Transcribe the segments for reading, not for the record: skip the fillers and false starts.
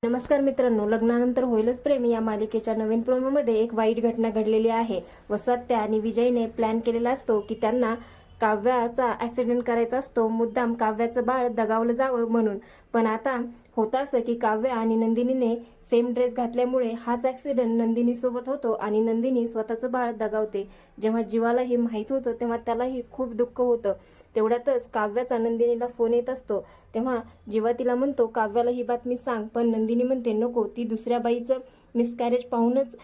नमस्कार मित्रांनो, लग्नानंतर होईलच प्रेम या मालिकेच्या नवीन प्रोमोमध्ये एक वाईट घटना घडलेली आहे व स्वात्या आणि विजयने प्लॅन केलेला असतो की त्यांना काव्याचा ॲक्सिडेंट करायचा असतो, मुद्दाम काव्याचं बाळ दगावलं जावं म्हणून. पण आता होतं असं की काव्या आणि नंदिनीने सेम ड्रेस घातल्यामुळे हाच ॲक्सिडेंट नंदिनीसोबत होतो आणि नंदिनी स्वतःचं बाळ दगावते. जेव्हा जीवाला हे माहीत होतं तेव्हा त्यालाही खूप दुःख होतं. तेवढ्यातच काव्याचा नंदिनीला फोन येत असतो. तेव्हा जीवा तिला म्हणतो काव्याला ही बातमी सांग, पण नंदिनी म्हणते नको, ती दुसऱ्या बाईचं मिसकॅरेज पाहूनच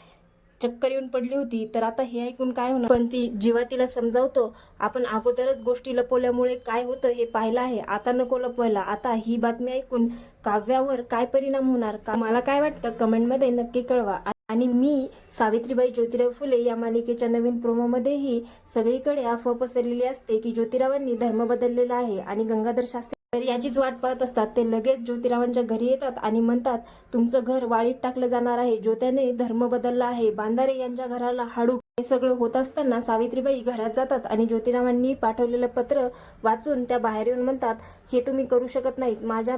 चक्कर येऊन पडली होती, तर आता हे ऐकून काय होणार. पण ती जीवा तिला समजावतो, आपण अगोदरच गोष्टी लपवल्यामुळे काय होतं हे पाहिलं आहे, आता नको लपवायला. आता ही बातमी ऐकून काव्यावर काय परिणाम होणार का, मला काय वाटतं कमेंटमध्ये नक्की कळवा. आणि मी सावित्रीबाई ज्योतिराव फुले या मालिकेच्या नवीन प्रोमोमध्येही सगळीकडे अफवा पसरलेली असते की ज्योतिरावांनी धर्म बदललेला आहे आणि गंगाधर शास्त्री तर याचीच वाट पाहत असतात. ते लगेच ज्योतिरावांच्या घरी येतात आणि म्हणतात तुमचं घर वाळीत टाकलं जाणार आहे, ज्योत्याने धर्म बदलला आहे, बांधारे यांच्या घराला हाडू. हे सगळं होत असताना सावित्रीबाई घरात जातात आणि ज्योतिरावांनी पाठवलेलं पत्र वाचून त्या बाहेर येऊन म्हणतात हे तुम्ही करू शकत नाहीत, माझ्या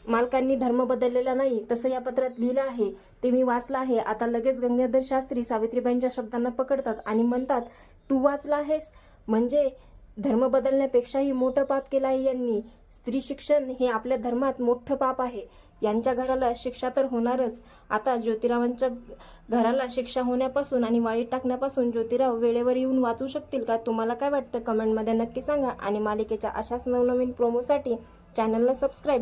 मालकांनी धर्म बदललेला नाही, तसं या पत्रात लिहिलं आहे, ते मी वाचलं आहे. आता लगेच गंगाधर शास्त्री सावित्रीबाईंच्या शब्दांना पकडतात आणि म्हणतात तू वाचला आहेस म्हणजे धर्म बदलण्यापेक्षाही मोठं पाप केलं आहे यांनी. स्त्री शिक्षण हे आपल्या धर्मात मोठं पाप आहे. यांच्या घराला शिक्षा तर होणारच. आता ज्योतिरावांच्या घराला शिक्षा होण्यापासून आणि वाळीत टाकण्यापासून ज्योतिराव वेळेवर येऊन वाचू शकतील का? तुम्हाला काय वाटतं कमेंटमध्ये नक्की सांगा आणि मालिकेच्या अशाच नवनवीन प्रोमोसाठी चॅनलला सबस्क्राईब